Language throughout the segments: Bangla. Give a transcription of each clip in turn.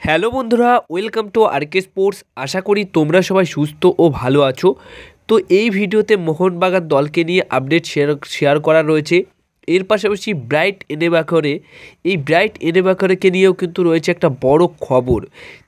হ্যালো বন্ধুরা, ওয়েলকাম টু আরকে স্পোর্টস। আশা করি তোমরা সবাই সুস্থ ও ভালো আছো। তো এই ভিডিওতে মোহনবাগান দলকে নিয়ে আপডেট শেয়ার করা রয়েছে। এর পাশাপাশি ব্রাইট এনেবাকারকে নিয়েও কিন্তু রয়েছে একটা বড় খবর।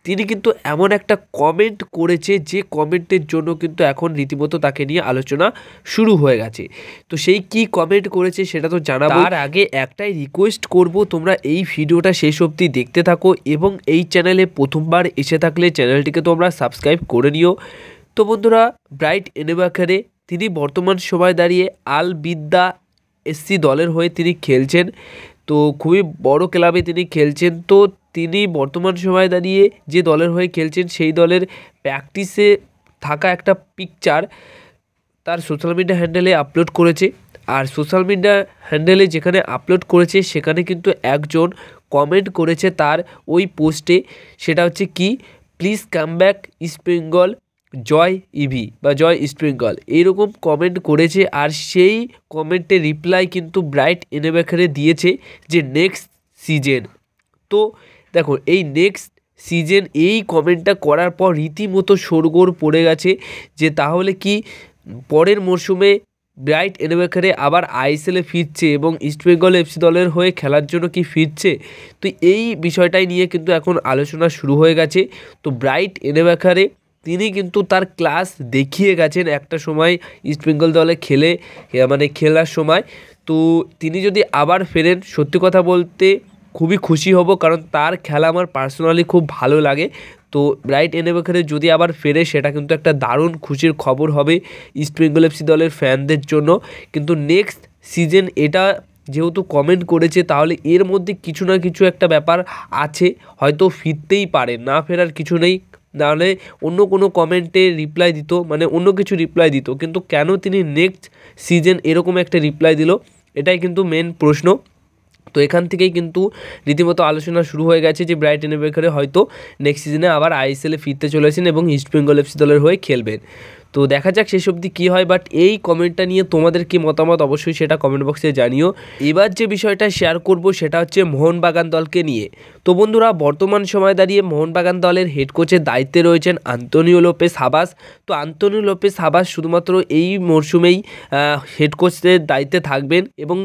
তিনি কিন্তু এমন একটা কমেন্ট করেছে যে কমেন্টের জন্য কিন্তু এখন রীতিমতো তাকে নিয়ে আলোচনা শুরু হয়ে গেছে। তো সেই কি কমেন্ট করেছে সেটা তো জানাবো। তার আগে একটাই রিকোয়েস্ট করব, তোমরা এই ভিডিওটা শেষ অবধি দেখতে থাকো এবং এই চ্যানেলে প্রথমবার এসে থাকলে চ্যানেলটিকে তোমরা সাবস্ক্রাইব করে নিও। তো বন্ধুরা, ব্রাইট এনেবাকারে তিনি বর্তমান সময় দাঁড়িয়ে আল বিদ্যা এসসি দলের হয়ে তিনি খেলছেন। তো খুবই বড় ক্লাবে তিনি খেলছেন। তো তিনি বর্তমান সময় দাঁড়িয়ে যে দলের হয়ে খেলছেন সেই দলের প্র্যাকটিসে থাকা একটা পিকচার তার সোশ্যাল মিডিয়া হ্যান্ডেলে আপলোড করেছে। আর সোশ্যাল মিডিয়া হ্যান্ডেলে যেখানে আপলোড করেছে সেখানে কিন্তু একজন কমেন্ট করেছে তার ওই পোস্টে, সেটা হচ্ছে কি, please come back East Bengal, জয় ইভি বা জয় ইস্ট বেঙ্গল, এইরকম কমেন্ট করেছে। আর সেই কমেন্টের রিপ্লাই কিন্তু ব্রাইট এনেবাকারে দিয়েছে যে নেক্সট সিজন। তো দেখো, এই নেক্সট সিজন এই কমেন্টটা করার পর রীতিমতো শোরগোল পড়ে গেছে যে তাহলে কি পরের মরশুমে ব্রাইট এনেবাকারে আবার আইএসএলে ফিরছে এবং ইস্টবেঙ্গল এফসি দলের হয়ে খেলার জন্য কি ফিরছে। তো এই বিষয়টাই নিয়ে কিন্তু এখন আলোচনা শুরু হয়ে গেছে। তো ব্রাইট এনেবাকারে তিনি কিন্তু তার ক্লাস দেখিয়ে গেছেন একটা সময় ইস্টবেঙ্গল দলে খেলার সময়। তো তিনি যদি আবার ফেরেন, সত্যি কথা বলতে খুবই খুশি হব, কারণ তার খেলা আমার পার্সোনালি খুব ভালো লাগে। তো ব্রাইট এনেবাকারে যদি আবার ফেরে সেটা কিন্তু একটা দারুণ খুশির খবর হবে ইস্টবেঙ্গল এফসি দলের ফ্যানদের জন্য। কিন্তু নেক্সট সিজন এটা যেহেতু কমেন্ট করেছে, তাহলে এর মধ্যে কিছু না কিছু একটা ব্যাপার আছে, হয়তো ফিরতেই পারে, না ফেরার কিছু নেই। নাহলে অন্য কোনো কমেন্টে রিপ্লাই দিত, অন্য কিছু রিপ্লাই দিত, কিন্তু কেন তিনি নেক্সট সিজন এরকম একটা রিপ্লাই দিল, এটাই কিন্তু মেন প্রশ্ন। তো এখান থেকেই কিন্তু রীতিমতো আলোচনা শুরু হয়ে গেছে যে ব্রাইট এনেবাকারে হয়তো নেক্সট সিজনে আবার আইএসএলে ফিরতে চলেছেন এবং ইস্টবেঙ্গল এফসি দলের হয়ে খেলবেন। তো দেখা যাক শেষ অবধি কী হয়। বাট এই কমেন্টটা নিয়ে তোমাদের কি মতামত অবশ্যই সেটা কমেন্ট বক্সে জানিও। এবার যে বিষয়টা শেয়ার করব সেটা হচ্ছে মোহনবাগান দলকে নিয়ে। তো বন্ধুরা, বর্তমান সময় দাঁড়িয়ে মোহনবাগান দলের হেড কোচের দায়িত্বে রয়েছেন আন্তোনিও লোপেস হাবাস। তো আন্তোনিও লোপেস হাবাস শুধুমাত্র এই মরশুমেই হেড কোচের দায়িত্বে থাকবেন এবং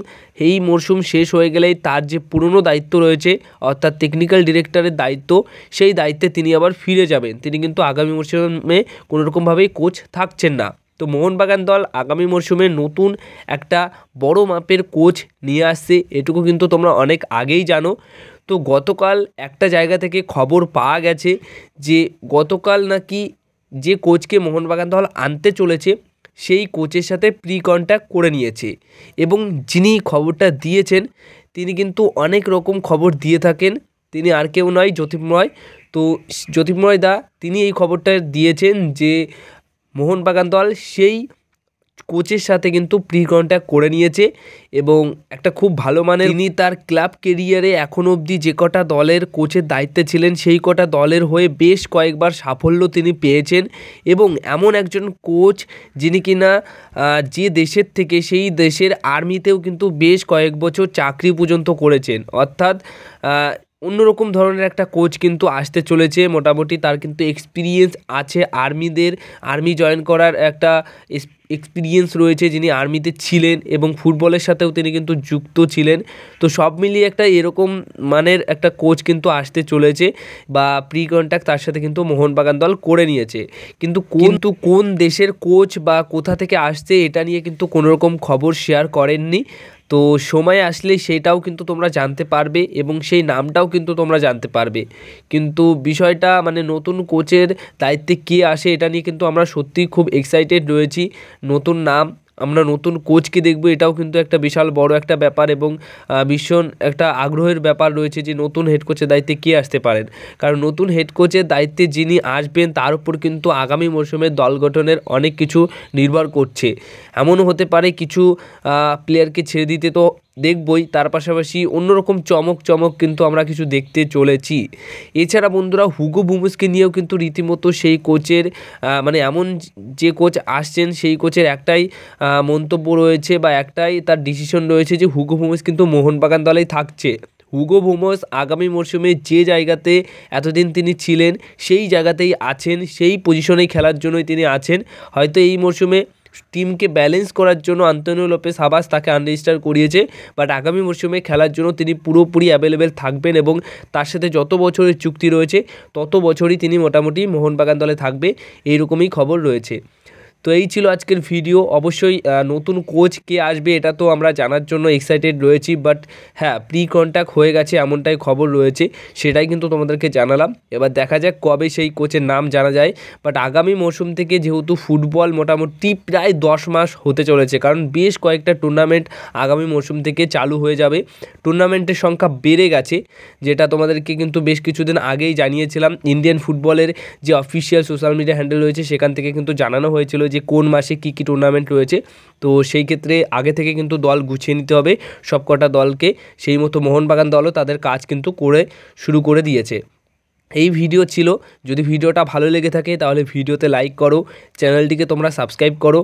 এই মরশুম শেষ হয়ে গেলেই তার যে পুরনো দায়িত্ব রয়েছে অর্থাৎ টেকনিক্যাল ডিরেক্টরের দায়িত্ব, সেই দায়িত্বে তিনি আবার ফিরে যাবেন। তিনি কিন্তু আগামী মরশুমে কোনোরকমভাবেই কোচ থাকছেন না। তো মোহনবাগান দল আগামী মরশুমে নতুন একটা বড় মাপের কোচ নিয়ে আসছে, এটুকু কিন্তু তোমরা অনেক আগেই জানো। তো গতকাল একটা জায়গা থেকে খবর পাওয়া গেছে যে গতকাল নাকি যে কোচকে মোহনবাগান দল আনতে চলেছে সেই কোচের সাথে প্রি কন্ট্যাক্ট করে নিয়েছে। এবং যিনি খবরটা দিয়েছেন তিনি কিন্তু অনেক রকম খবর দিয়ে থাকেন, তিনি আর কেউ নয়, জ্যোতির্ময়। তো জ্যোতির্ময় দা তিনি এই খবরটা দিয়েছেন যে মোহনবাগান দল সেই কোচের সাথে কিন্তু প্রি কন্ট্যাক্ট করে নিয়েছে এবং একটা খুব ভালো মানের, তিনি তার ক্লাব কেরিয়ারে এখন অবধি যে কটা দলের কোচের দায়িত্বে ছিলেন সেই কটা দলের হয়ে বেশ কয়েকবার সাফল্য তিনি পেয়েছেন। এবং এমন একজন কোচ যিনি কিনা যে দেশের থেকে সেই দেশের আর্মিতেও কিন্তু বেশ কয়েক বছর চাকরি পর্যন্ত করেছেন, অর্থাৎ অন্যরকম ধরনের একটা কোচ কিন্তু আসতে চলেছে। মোটামুটি তার কিন্তু এক্সপিরিয়েন্স আছে, আর্মি জয়েন করার একটা এক্সপিরিয়েন্স রয়েছে, যিনি আর্মিতে ছিলেন এবং ফুটবলের সাথেও তিনি কিন্তু যুক্ত ছিলেন। তো সব মিলিয়ে একটা এরকম মানের একটা কোচ কিন্তু আসতে চলেছে বা প্রি কন্ট্যাক্ট তার সাথে কিন্তু মোহনবাগান দল করে নিয়েছে। কিন্তু কোন দেশের কোচ বা কোথা থেকে আসছে এটা নিয়ে কিন্তু কোনোরকম খবর শেয়ার করেননি। তো সময় আসলে সেটাও কিন্তু তোমরা জানতে পারবে এবং সেই নামটাও কিন্তু তোমরা জানতে পারবে। কিন্তু বিষয়টা নতুন কোচের দায়িত্বে কে আসে এটা নিয়ে কিন্তু আমরা সত্যিই খুব এক্সাইটেড রয়েছি। নতুন নাম, আমরা নতুন কোচকে দেখব, এটাও কিন্তু একটা বিশাল বড় একটা ব্যাপার এবং ভীষণ একটা আগ্রহের ব্যাপার রয়েছে যে নতুন হেড কোচের দায়িত্বে কে আসতে পারেন। কারণ নতুন হেড কোচের দায়িত্বে যিনি আসবেন তার উপর কিন্তু আগামী মরশুমে দল গঠনের অনেক কিছু নির্ভর করছে। এমনও হতে পারে কিছু প্লেয়ারকে ছেড়ে দিতে তো দেখবই, তার পাশাপাশি অন্যরকম চমক কিন্তু আমরা কিছু দেখতে চলেছি। এছাড়া বন্ধুরা, হুগো বুমসকে নিয়েও কিন্তু রীতিমতো সেই কোচের এমন যে কোচ আসছেন সেই কোচের একটাই মন্তব্য রয়েছে বা একটাই তার ডিসিশন রয়েছে যে হুগো বুমস কিন্তু মোহনবাগান দলেই থাকছে। হুগো বুমস আগামী মরশুমে যে জায়গাতে এতদিন তিনি ছিলেন সেই জায়গাতেই আছেন, সেই পজিশনেই খেলার জন্যই তিনি আছেন। হয়তো এই মরশুমে টিমকে ব্যালেন্স করার জন্য আন্তোনিও লোপেস হাবাস তাকে আনরেজিস্টার করিয়েছে, বাট আগামী মরশুমে খেলার জন্য তিনি পুরোপুরি অ্যাভেলেবেল থাকবেন এবং তার সাথে যত বছরের চুক্তি রয়েছে তত বছরই তিনি মোটামুটি মোহনবাগান দলে থাকবে, এইরকমই খবর রয়েছে। তো এই ছিল আজকের ভিডিও। অবশ্যই নতুন কোচ কে আসবে এটা তো আমরা জানার জন্য এক্সাইটেড রয়েছি, বাট হ্যাঁ প্রি কন্ট্যাক্ট হয়ে গেছে এমনটাই খবর রয়েছে, সেটাই কিন্তু তোমাদেরকে জানালাম। এবার দেখা যাক কবে সেই কোচের নাম জানা যায়। বাট আগামী মৌসুম থেকে যেহেতু ফুটবল মোটামুটি প্রায় 10 মাস হতে চলেছে, কারণ বেশ কয়েকটা টুর্নামেন্ট আগামী মৌসুম থেকে চালু হয়ে যাবে। টুর্নামেন্টের সংখ্যা বেড়ে গেছে, যেটা তোমাদেরকে কিন্তু বেশ কিছুদিন আগেই জানিয়েছিলাম। ইন্ডিয়ান ফুটবলের যে অফিসিয়াল সোশ্যাল মিডিয়া হ্যান্ডেল রয়েছে সেখান থেকে কিন্তু জানানো হয়েছিল যে কোন মাসে কী কী টুর্নামেন্ট রয়েছে। তো সেই ক্ষেত্রে আগে থেকে কিন্তু দল গুছিয়ে নিতে হবে সবকটা দলকে, সেই মতো মোহনবাগান দলও তাদের কাজ কিন্তু শুরু করে দিয়েছে। এই ভিডিও ছিল, যদি ভিডিওটা ভালো লেগে থাকে তাহলে ভিডিওতে লাইক করো, চ্যানেলটিকে তোমরা সাবস্ক্রাইব করো।